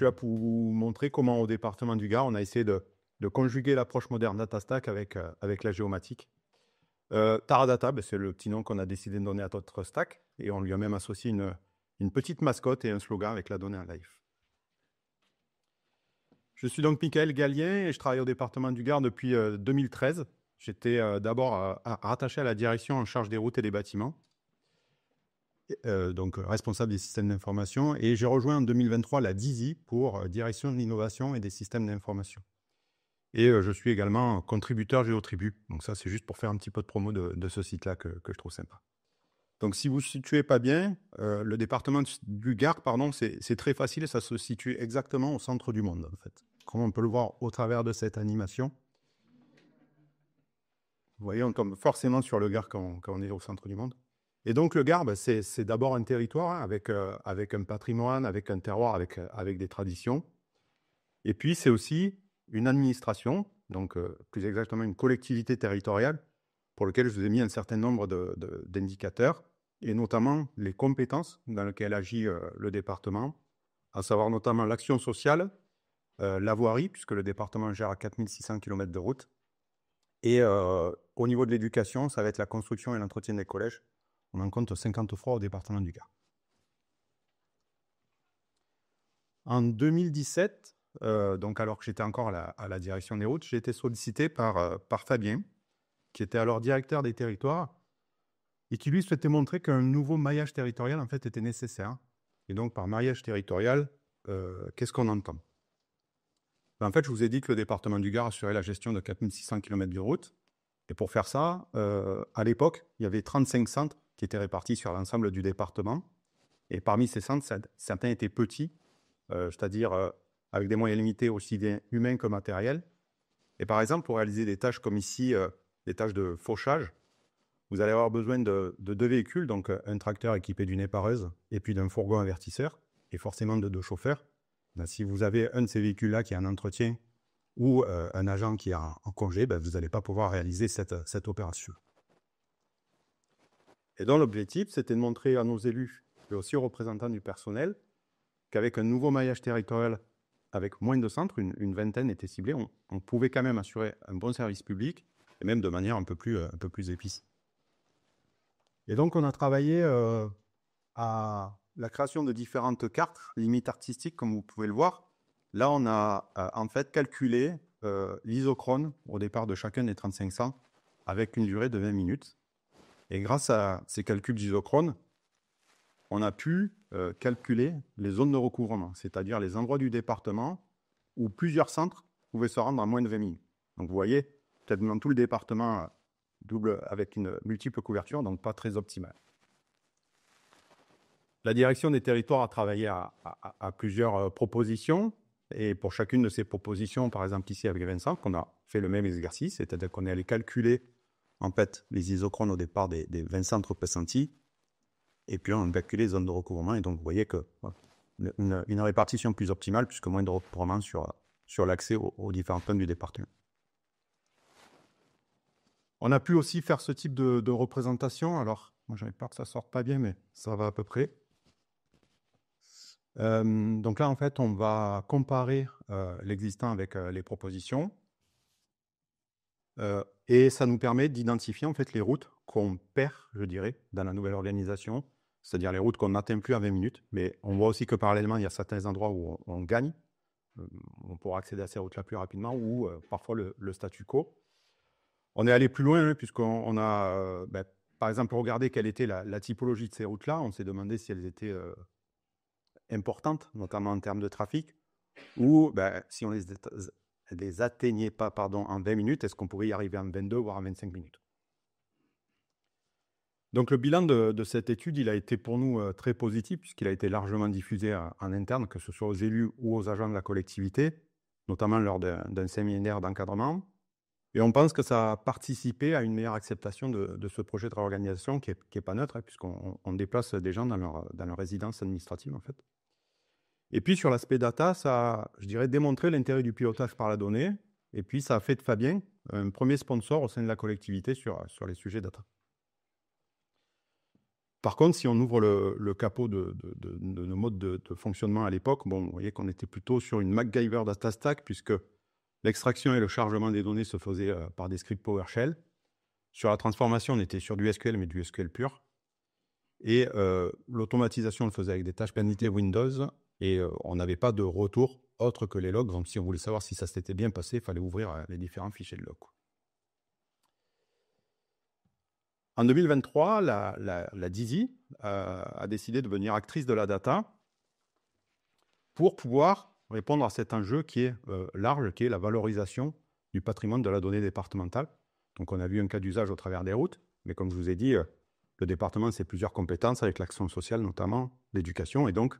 vais vous montrer comment, au département du Gard, on a essayé de conjuguer l'approche moderne DataStack avec la géomatique. Taradata, c'est le petit nom qu'on a décidé de donner à notre stack, et on lui a même associé une petite mascotte et un slogan avec la donnée en live. Je suis donc Michael Gallien et je travaille au département du Gard depuis 2013. J'étais d'abord rattaché à la direction en charge des routes et des bâtiments, donc responsable des systèmes d'information, et j'ai rejoint en 2023 la DISI pour direction de l'innovation et des systèmes d'information. Et je suis également contributeur GeoTribu. Donc ça, c'est juste pour faire un petit peu de promo de ce site-là que je trouve sympa. Donc si vous ne vous situez pas bien, le département du Gard, c'est très facile, ça se situe exactement au centre du monde, en fait. Comme on peut le voir au travers de cette animation. Vous voyez, on tombe forcément sur le Gard quand on est au centre du monde. Et donc le Gard, c'est d'abord un territoire hein, avec un patrimoine, avec un terroir, avec des traditions. Et puis c'est aussi une administration, donc plus exactement une collectivité territoriale, pour laquelle je vous ai mis un certain nombre d'indicateurs, et notamment les compétences dans lesquelles agit le département, à savoir notamment l'action sociale, la voirie, puisque le département gère 4600 km de route, et au niveau de l'éducation, ça va être la construction et l'entretien des collèges. On en compte 53 au département du Gard. En 2017, donc alors que j'étais encore à la direction des routes, j'ai été sollicité par Fabien, qui était alors directeur des territoires, et qui lui souhaitait montrer qu'un nouveau maillage territorial en fait était nécessaire. Et donc par maillage territorial, qu'est-ce qu'on entend? En fait, je vous ai dit que le département du Gard assurait la gestion de 4600 km de route. Et pour faire ça, à l'époque, il y avait 35 centres qui étaient répartis sur l'ensemble du département. Et parmi ces centres, certains étaient petits, c'est-à-dire avec des moyens limités aussi bien humains que matériels. Et par exemple, pour réaliser des tâches comme ici, des tâches de fauchage, vous allez avoir besoin de 2 véhicules, donc un tracteur équipé d'une épareuse et puis d'un fourgon avertisseur, et forcément de 2 chauffeurs. Ben, si vous avez un de ces véhicules-là qui est en entretien ou un agent qui est en congé, ben, vous n'allez pas pouvoir réaliser cette opération. Et donc l'objectif, c'était de montrer à nos élus, mais aussi aux représentants du personnel, qu'avec un nouveau maillage territorial, avec moins de centres, une vingtaine était ciblée, on pouvait quand même assurer un bon service public, et même de manière un peu plus épice. Et donc on a travaillé à la création de différentes cartes, limites artistiques, comme vous pouvez le voir. Là, on a en fait calculé l'isochrone au départ de chacun des 3500 avec une durée de 20 minutes. Et grâce à ces calculs d'isochrone, on a pu calculer les zones de recouvrement, c'est-à-dire les endroits du département où plusieurs centres pouvaient se rendre en moins de 20 minutes. Donc vous voyez, peut-être dans tout le département double avec une multiple couverture, donc pas très optimale. La direction des territoires a travaillé à plusieurs propositions. Et pour chacune de ces propositions, par exemple ici avec Vincent, qu'on a fait le même exercice, c'est-à-dire qu'on est allé calculer en fait les isochrones au départ des 20 centres pressentis, et puis on a calculé les zones de recouvrement. Et donc vous voyez que une répartition plus optimale, puisque moins de recouvrement sur l'accès aux différentes zones du département. On a pu aussi faire ce type de représentation. Alors, moi j'avais peur que ça ne sorte pas bien, mais ça va à peu près. Donc là, en fait, on va comparer l'existant avec les propositions. Et ça nous permet d'identifier en fait les routes qu'on perd, je dirais, dans la nouvelle organisation, c'est-à-dire les routes qu'on n'atteint plus à 20 minutes. Mais on voit aussi que parallèlement, il y a certains endroits où on gagne. On pourra accéder à ces routes-là plus rapidement, ou parfois le statu quo. On est allé plus loin, hein, puisqu'on a, par exemple, regardé quelle était la typologie de ces routes-là. On s'est demandé si elles étaient importantes, notamment en termes de trafic, ou si on les atteignait pas en 20 minutes, est-ce qu'on pourrait y arriver en 22 voire en 25 minutes. Donc le bilan de cette étude, il a été pour nous très positif, puisqu'il a été largement diffusé en interne, que ce soit aux élus ou aux agents de la collectivité, notamment lors d'un séminaire d'encadrement. Et on pense que ça a participé à une meilleure acceptation de ce projet de réorganisation qui est pas neutre, hein, puisqu'on déplace des gens dans leur résidence administrative, en fait. Et puis, sur l'aspect data, ça a, je dirais, démontré l'intérêt du pilotage par la donnée. Et puis, ça a fait de Fabien un premier sponsor au sein de la collectivité sur les sujets data. Par contre, si on ouvre le capot de nos modes de fonctionnement à l'époque, bon, vous voyez qu'on était plutôt sur une MacGyver data stack, puisque l'extraction et le chargement des données se faisaient par des scripts PowerShell. Sur la transformation, on était sur du SQL, mais du SQL pur. Et l'automatisation, on le faisait avec des tâches planifiées Windows, et on n'avait pas de retour autre que les logs. Donc, si on voulait savoir si ça s'était bien passé, il fallait ouvrir les différents fichiers de log. En 2023, la Dizzy a décidé de devenir actrice de la data pour pouvoir répondre à cet enjeu qui est large, qui est la valorisation du patrimoine de la donnée départementale. Donc, on a vu un cas d'usage au travers des routes, mais comme je vous ai dit, le département, c'est plusieurs compétences, avec l'action sociale notamment, l'éducation, et donc,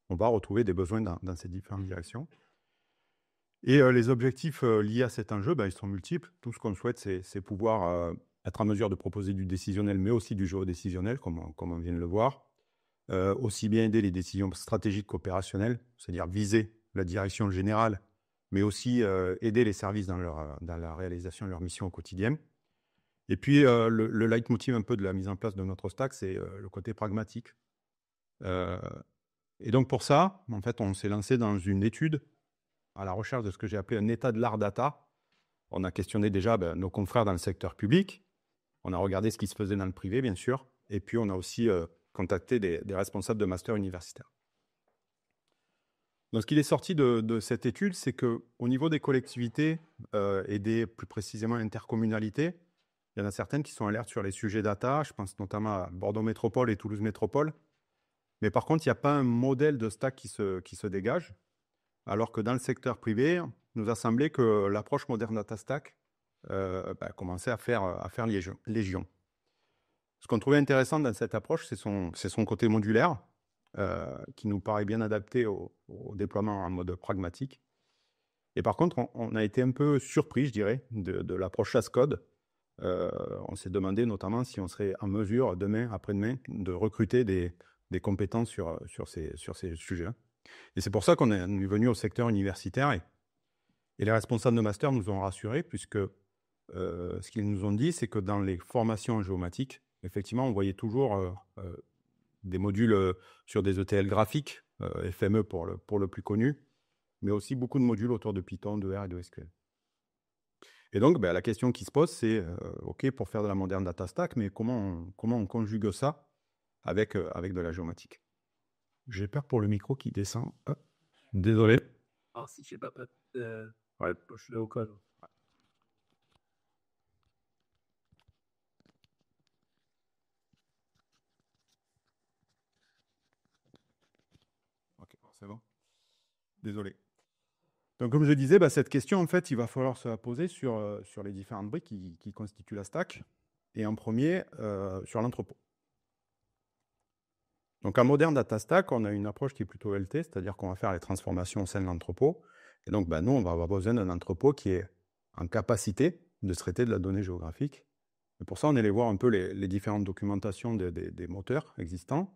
on va retrouver des besoins dans ces différentes directions. Et les objectifs liés à cet enjeu, ils sont multiples. Tout ce qu'on souhaite, c'est pouvoir être en mesure de proposer du décisionnel, mais aussi du géodécisionnel, comme on vient de le voir. Aussi bien aider les décisions stratégiques qu'opérationnelles, c'est-à-dire viser la direction générale, mais aussi aider les services dans la réalisation de leur mission au quotidien. Et puis, le leitmotiv un peu de la mise en place de notre stack, c'est le côté pragmatique. Et donc, pour ça, en fait, on s'est lancé dans une étude à la recherche de ce que j'ai appelé un état de l'art data. On a questionné déjà nos confrères dans le secteur public. On a regardé ce qui se faisait dans le privé, bien sûr. Et puis, on a aussi contacté des responsables de master universitaires. Donc, ce qu'il est sorti de cette étude, c'est qu'au niveau des collectivités et plus précisément intercommunalités, il y en a certaines qui sont alertes sur les sujets data. Je pense notamment à Bordeaux Métropole et Toulouse Métropole. Mais par contre, il n'y a pas un modèle de stack qui se dégage. Alors que dans le secteur privé, il nous a semblé que l'approche moderne data stack commençait à faire légion. Ce qu'on trouvait intéressant dans cette approche, c'est son côté modulaire, qui nous paraît bien adapté au déploiement en mode pragmatique. Et par contre, on a été un peu surpris, je dirais, de l'approche chasse code. On s'est demandé notamment si on serait en mesure, demain, après-demain, de recruter des compétences sur ces sujets-là. Et c'est pour ça qu'on est venu au secteur universitaire et les responsables de master nous ont rassurés, puisque ce qu'ils nous ont dit, c'est que dans les formations en géomatique, effectivement, on voyait toujours des modules sur des ETL graphiques, FME pour le plus connu, mais aussi beaucoup de modules autour de Python, de R et de SQL. Et donc, la question qui se pose, c'est OK, pour faire de la moderne data stack, mais comment on conjugue ça avec de la géomatique? J'ai peur pour le micro qui descend. Ah, désolé. Ah, si je sais pas, ouais, je l'ai au col. Ok, c'est bon. Désolé. Donc, comme je disais, cette question, en fait, il va falloir se la poser sur les différentes briques qui constituent la stack. Et en premier, sur l'entrepôt. Donc, en moderne data stack, on a une approche qui est plutôt LT, c'est-à-dire qu'on va faire les transformations au sein de l'entrepôt. Et donc, nous, on va avoir besoin d'un entrepôt qui est en capacité de traiter de la donnée géographique. Et pour ça, on est allé voir un peu les différentes documentations des moteurs existants.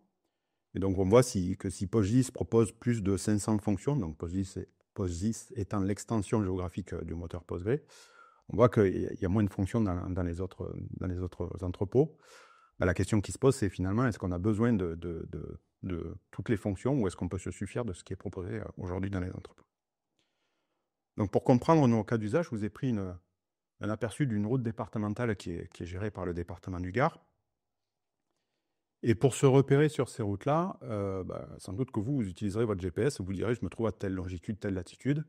Et donc, on voit que si PostGIS propose plus de 500 fonctions, donc PostGIS étant l'extension géographique du moteur Postgre, on voit qu'il y a moins de fonctions dans les autres entrepôts. La question qui se pose, c'est finalement, est-ce qu'on a besoin de toutes les fonctions ou est-ce qu'on peut se suffire de ce qui est proposé aujourd'hui dans les entrepôts? Donc, pour comprendre nos cas d'usage, je vous ai pris un aperçu d'une route départementale qui est gérée par le département du Gard. Et pour se repérer sur ces routes-là, sans doute que vous utiliserez votre GPS, vous direz, je me trouve à telle longitude, telle latitude.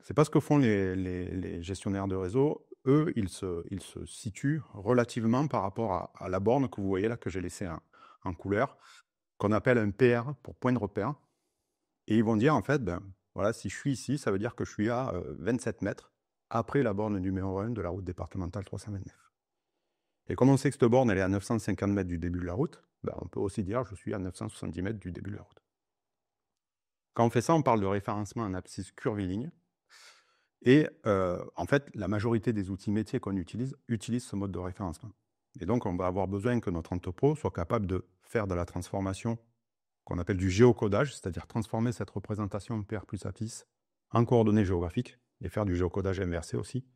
C'est pas ce que font les gestionnaires de réseau. Eux, ils se situent relativement par rapport à la borne que vous voyez là, que j'ai laissée en couleur, qu'on appelle un PR pour point de repère. Et ils vont dire, en fait, voilà, si je suis ici, ça veut dire que je suis à 27 mètres après la borne numéro 1 de la route départementale 329. Et comme on sait que cette borne, elle est à 950 mètres du début de la route, on peut aussi dire que je suis à 970 mètres du début de la route. Quand on fait ça, on parle de référencement en abscisse curviligne. Et en fait, la majorité des outils métiers qu'on utilise ce mode de référencement. Et donc, on va avoir besoin que notre entrepôt soit capable de faire de la transformation qu'on appelle du géocodage, c'est-à-dire transformer cette représentation PR plus APIS en coordonnées géographiques et faire du géocodage inversé aussi,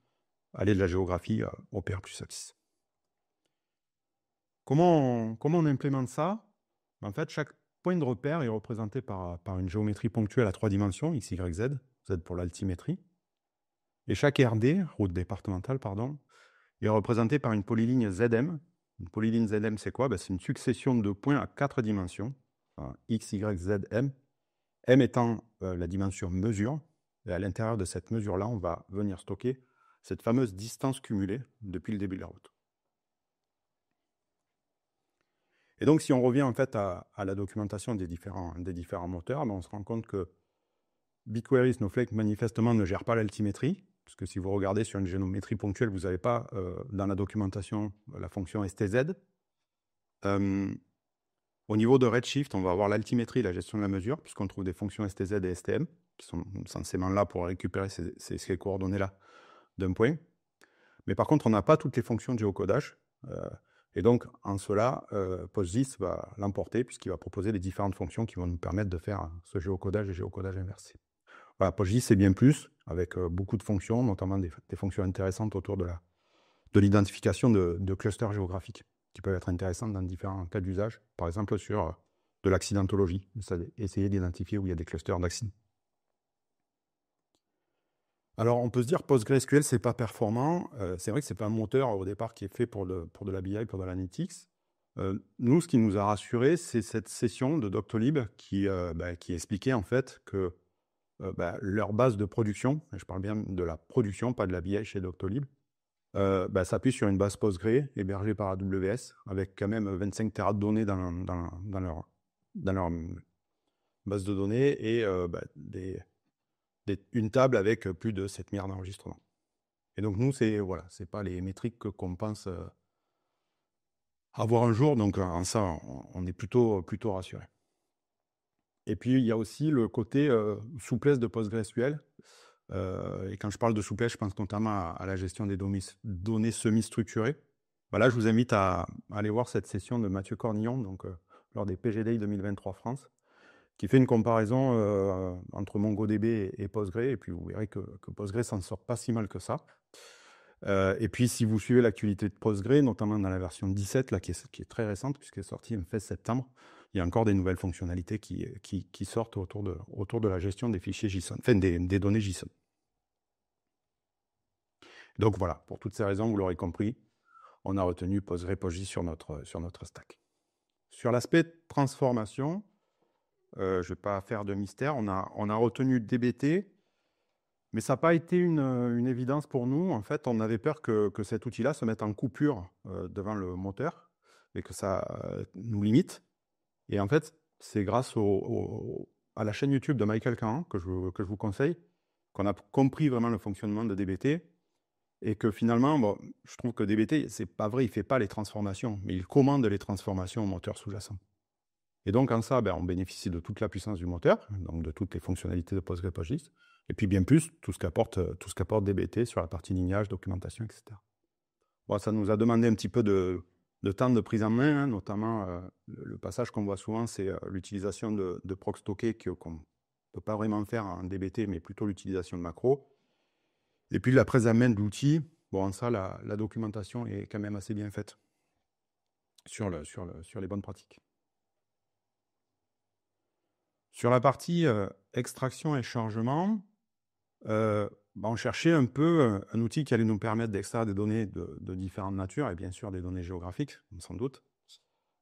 aller de la géographie au PR plus APIS. Comment on implémente ça? En fait, chaque point de repère est représenté par une géométrie ponctuelle à 3 dimensions, x, y, z, z pour l'altimétrie. Et chaque RD, route départementale, pardon, est représenté par une polyligne ZM. Une polyligne ZM, c'est quoi? C'est une succession de points à 4 dimensions, x, y, z, m. M étant la dimension mesure. Et à l'intérieur de cette mesure-là, on va venir stocker cette fameuse distance cumulée depuis le début de la route. Et donc, si on revient en fait à la documentation des différents moteurs, on se rend compte que BigQuery Snowflake manifestement ne gère pas l'altimétrie, parce que si vous regardez sur une géométrie ponctuelle, vous n'avez pas dans la documentation la fonction STZ. Au niveau de Redshift, on va avoir l'altimétrie, la gestion de la mesure, puisqu'on trouve des fonctions STZ et STM, qui sont censément là pour récupérer ces coordonnées-là d'un point. Mais par contre, on n'a pas toutes les fonctions de géocodage. Et donc, en cela, PostGIS va l'emporter, puisqu'il va proposer les différentes fonctions qui vont nous permettre de faire ce géocodage et géocodage inversé. Voilà, PostGIS, c'est bien plus, avec beaucoup de fonctions, notamment des fonctions intéressantes autour de l'identification de clusters géographiques, qui peuvent être intéressantes dans différents cas d'usage, par exemple sur de l'accidentologie, essayer d'identifier où il y a des clusters d'accidents. Alors, on peut se dire PostgreSQL, c'est pas performant. C'est vrai que c'est pas un moteur au départ qui est fait pour de la BI, pour de l'analytics. Nous, ce qui nous a rassuré, c'est cette session de Doctolib qui expliquait en fait que leur base de production, et je parle bien de la production, pas de la BI chez Doctolib, s'appuie sur une base Postgre hébergée par AWS, avec quand même 25 Tera de données dans leur base de données et une table avec plus de 7 milliards d'enregistrements. Et donc nous, c'est pas les métriques qu'on pense avoir un jour, donc en ça, on est plutôt rassuré. Et puis, il y a aussi le côté souplesse de PostgreSQL. Et quand je parle de souplesse, je pense notamment à la gestion des données semi-structurées. Là, je vous invite à aller voir cette session de Mathieu Cornillon, donc, lors des PGDI 2023 France, qui fait une comparaison entre MongoDB et Postgre, et puis vous verrez que Postgre s'en sort pas si mal que ça. Et puis, si vous suivez l'actualité de Postgre, notamment dans la version 17, là, qui est très récente, puisqu'elle est sortie le 16 septembre, il y a encore des nouvelles fonctionnalités qui sortent autour de la gestion des fichiers JSON, enfin des données JSON. Donc voilà, pour toutes ces raisons, vous l'aurez compris, on a retenu Postgre PostGIS sur notre stack. Sur l'aspect transformation, je ne vais pas faire de mystère, on a retenu DBT, mais ça n'a pas été une évidence pour nous. En fait, on avait peur que cet outil-là se mette en coupure devant le moteur et que ça nous limite. Et en fait, c'est grâce à la chaîne YouTube de Michael Cahan, que je vous conseille, qu'on a compris vraiment le fonctionnement de DBT. Et que finalement, je trouve que DBT, c'est pas vrai, il ne fait pas les transformations, mais il commande les transformations au moteur sous-jacent. Et donc, en ça, on bénéficie de toute la puissance du moteur, donc de toutes les fonctionnalités de Postgre PostGIS, et puis bien plus, tout ce qu'apporte DBT sur la partie lignage, documentation, etc. Ça nous a demandé un petit peu de temps de prise en main, hein, notamment le passage qu'on voit souvent, c'est l'utilisation de proc stocké qu'on ne peut pas vraiment faire en DBT, mais plutôt l'utilisation de macros. Et puis la prise en main de l'outil, en ça, la documentation est quand même assez bien faite sur les bonnes pratiques. Sur la partie extraction et chargement, on cherchait un peu un outil qui allait nous permettre d'extraire des données de différentes natures, et bien sûr des données géographiques, sans doute,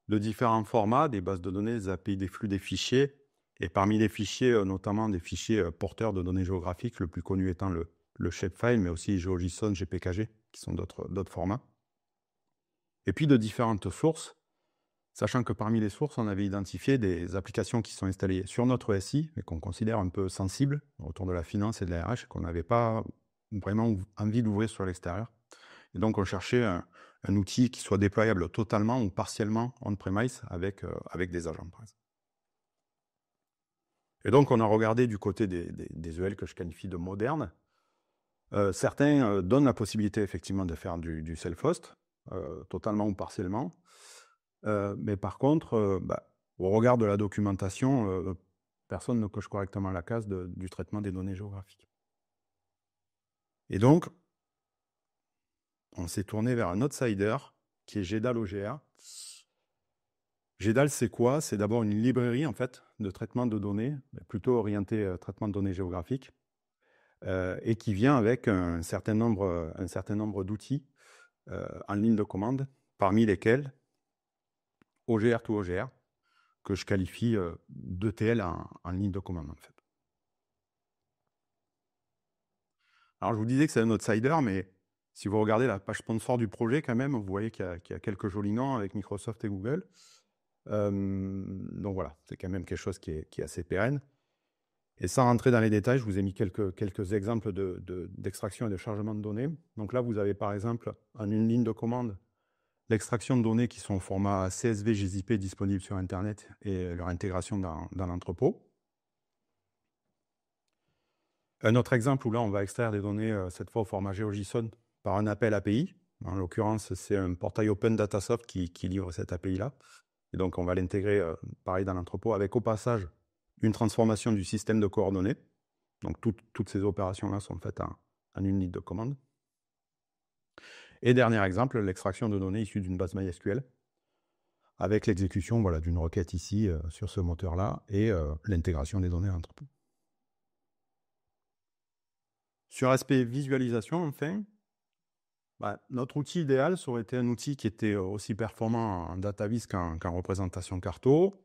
de différents formats, des bases de données, des API, des flux, des fichiers, et parmi les fichiers, notamment des fichiers porteurs de données géographiques, le plus connu étant le shapefile, mais aussi GeoJSON, GPKG, qui sont d'autres formats. Et puis de différentes sources, sachant que parmi les sources, on avait identifié des applications qui sont installées sur notre SI, mais qu'on considère un peu sensibles autour de la finance et de la RH, qu'on n'avait pas vraiment envie d'ouvrir sur l'extérieur. Et donc, on cherchait un outil qui soit déployable totalement ou partiellement on-premise avec des agents, par exemple. Et donc, on a regardé du côté des EL que je qualifie de modernes. Certains donnent la possibilité, effectivement, de faire du self-host, totalement ou partiellement. Mais par contre, au regard de la documentation, personne ne coche correctement la case du traitement des données géographiques. Et donc, on s'est tourné vers un outsider qui est GEDAL OGA, GEDAL, c'est quoi? C'est d'abord une librairie en fait de traitement de données, mais plutôt orientée traitement de données géographiques, et qui vient avec un certain nombre d'outils en ligne de commande, parmi lesquels OGR to OGR, que je qualifie d'ETL en ligne de commande en fait. Alors je vous disais que c'est un outsider, mais si vous regardez la page sponsor du projet quand même, vous voyez qu'il y a quelques jolis noms avec Microsoft et Google. Donc voilà, c'est quand même quelque chose qui est assez pérenne. Et sans rentrer dans les détails, je vous ai mis quelques exemples d'extraction et de chargement de données. Donc là, vous avez par exemple en une ligne de commande l'extraction de données qui sont au format CSV GZIP disponible sur Internet et leur intégration dans l'entrepôt. Un autre exemple où là, on va extraire des données, cette fois au format GeoJSON, par un appel API. En l'occurrence, c'est un portail Open Datasoft qui livre cette API-là. Et donc, on va l'intégrer, pareil, dans l'entrepôt, avec au passage une transformation du système de coordonnées. Donc, toutes ces opérations-là sont faites en une ligne de commande. Et dernier exemple, l'extraction de données issues d'une base MySQL, avec l'exécution d'une requête ici, sur ce moteur-là, et l'intégration des données à l'entrepôt. Sur l'aspect visualisation, enfin, notre outil idéal, ça aurait été un outil qui était aussi performant en data-vis qu'en représentation carto,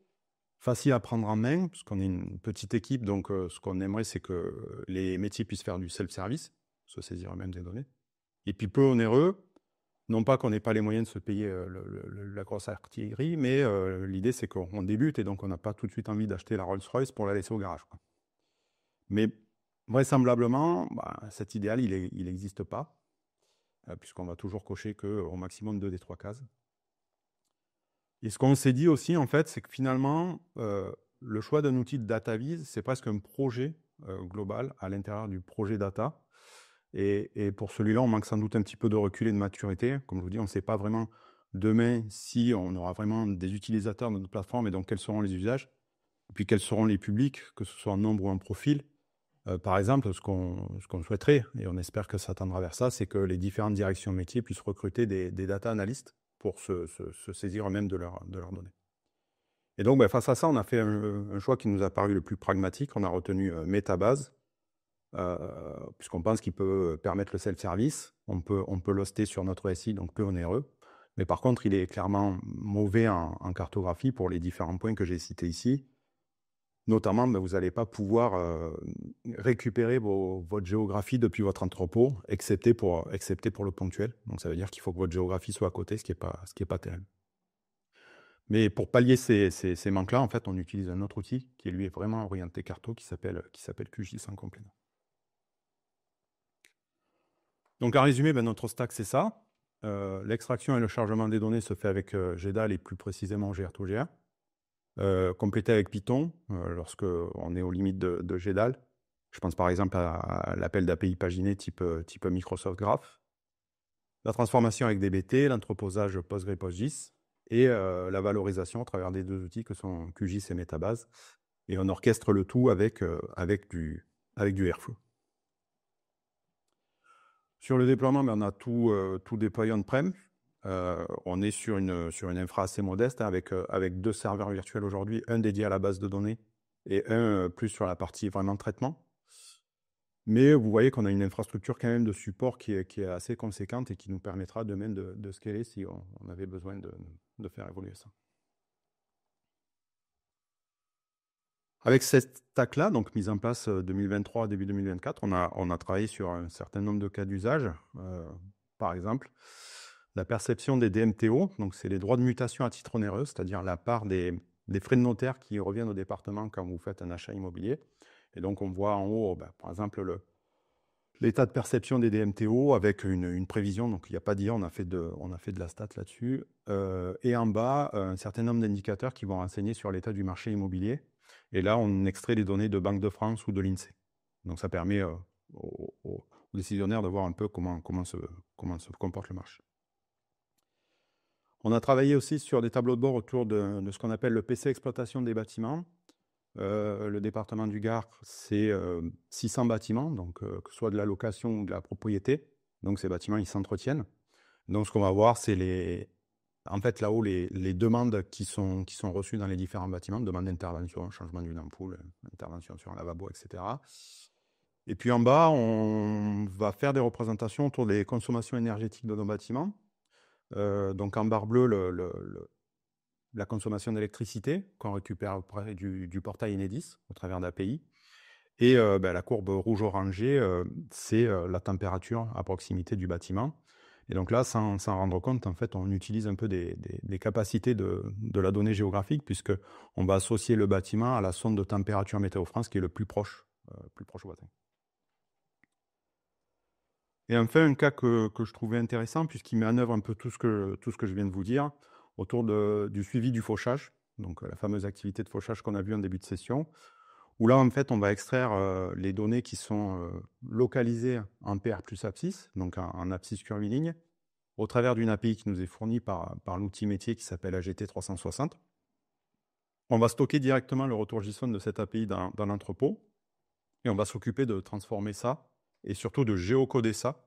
facile à prendre en main, parce qu'on est une petite équipe, donc ce qu'on aimerait, c'est que les métiers puissent faire du self-service, se saisir eux-mêmes des données. Et puis peu onéreux, non pas qu'on n'ait pas les moyens de se payer la grosse artillerie, mais l'idée, c'est qu'on débute, et donc on n'a pas tout de suite envie d'acheter la Rolls-Royce pour la laisser au garage, quoi. Mais vraisemblablement, cet idéal, il n'existe pas, puisqu'on va toujours cocher qu'au maximum 2 des 3 cases. Et ce qu'on s'est dit aussi, en fait, c'est que finalement, le choix d'un outil de DataVis, c'est presque un projet global à l'intérieur du projet data. Et pour celui-là, on manque sans doute un petit peu de recul et de maturité. Comme je vous dis, on ne sait pas vraiment demain si on aura vraiment des utilisateurs de notre plateforme et donc quels seront les usages, et puis quels seront les publics, que ce soit en nombre ou en profil. Par exemple, ce qu'on souhaiterait, et on espère que ça tendra vers ça, c'est que les différentes directions métiers puissent recruter des data analystes pour se saisir eux-mêmes de leurs données. Et donc, face à ça, on a fait un choix qui nous a paru le plus pragmatique. On a retenu Metabase, puisqu'on pense qu'il peut permettre le self-service. On peut l'hoster sur notre SI, donc peu onéreux. Mais par contre, il est clairement mauvais en cartographie pour les différents points que j'ai cités ici. Notamment, vous n'allez pas pouvoir récupérer votre géographie depuis votre entrepôt, excepté pour le ponctuel. Donc ça veut dire qu'il faut que votre géographie soit à côté, ce qui est pas terrible. Mais pour pallier ces manques-là, en fait, on utilise un autre outil qui lui est vraiment orienté carto, qui s'appelle QGIS en complément. Donc en résumé, notre stack, c'est ça. L'extraction et le chargement des données se fait avec GEDAL et plus précisément GR2GR. Complété avec Python, lorsque on est aux limites de GEDAL. Je pense par exemple à l'appel d'API paginé type Microsoft Graph. La transformation avec DBT, l'entreposage PostgreSQL et la valorisation à travers des deux outils que sont QGIS et Metabase. Et on orchestre le tout avec du Airflow. Sur le déploiement, on a tout déployé on-prem. On est sur une infra assez modeste, avec 2 serveurs virtuels aujourd'hui, un dédié à la base de données et un plus sur la partie vraiment traitement. Mais vous voyez qu'on a une infrastructure quand même de support qui est assez conséquente et qui nous permettra demain de scaler si on avait besoin de faire évoluer ça. Avec cette stack-là, donc mise en place 2023, début 2024, on a travaillé sur un certain nombre de cas d'usage. Par exemple, la perception des DMTO, donc c'est les droits de mutation à titre onéreux, c'est-à-dire la part des frais de notaire qui reviennent au département quand vous faites un achat immobilier. Et donc on voit en haut, par exemple, l'état de perception des DMTO avec une prévision, donc il n'y a pas d'IA, on a fait de la stat là-dessus. Et en bas, un certain nombre d'indicateurs qui vont renseigner sur l'état du marché immobilier. Et là, on extrait les données de Banque de France ou de l'INSEE. Donc ça permet aux décisionnaires de voir un peu comment se comporte le marché. On a travaillé aussi sur des tableaux de bord autour de ce qu'on appelle le PC exploitation des bâtiments. Le département du Gard, c'est 600 bâtiments, donc que ce soit de la location ou de la propriété. Donc ces bâtiments, ils s'entretiennent. Donc ce qu'on va voir, c'est En fait, là-haut, les demandes qui sont reçues dans les différents bâtiments, demande d'intervention, changement d'une ampoule, intervention sur un lavabo, etc. Et puis en bas, on va faire des représentations autour des consommations énergétiques de nos bâtiments. Donc en barre bleue, la consommation d'électricité qu'on récupère auprès du portail Enedis au travers d'API. Et la courbe rouge-orangée, c'est la température à proximité du bâtiment. Et donc là, sans s'en rendre compte, en fait, on utilise un peu des capacités de la donnée géographique, puisqu'on va associer le bâtiment à la sonde de température Météo France qui est le plus proche au bassin. Et enfin, un cas que je trouvais intéressant, puisqu'il met en œuvre un peu tout ce que je viens de vous dire, autour du suivi du fauchage, donc la fameuse activité de fauchage qu'on a vue en début de session, où là, en fait, on va extraire les données qui sont localisées en PR plus abscisse, donc en abscisse curviligne, au travers d'une API qui nous est fournie par l'outil métier qui s'appelle AGT 360. On va stocker directement le retour JSON de cette API dans l'entrepôt, et on va s'occuper de transformer ça, et surtout de géocoder ça,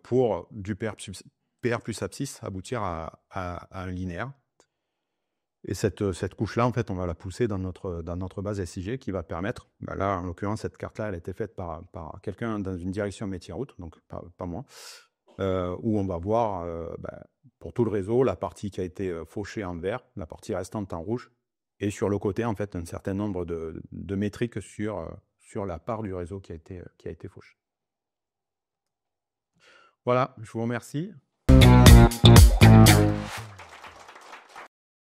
pour du PR plus abscisse aboutir à un linéaire. Et cette couche-là, en fait, on va la pousser dans notre base SIG qui va permettre, là, en l'occurrence, cette carte-là, elle a été faite par quelqu'un dans une direction métier route, donc pas moi, où on va voir, pour tout le réseau, la partie qui a été fauchée en vert, la partie restante en rouge, et sur le côté, en fait, un certain nombre de métriques sur la part du réseau qui a été fauchée. Voilà, je vous remercie.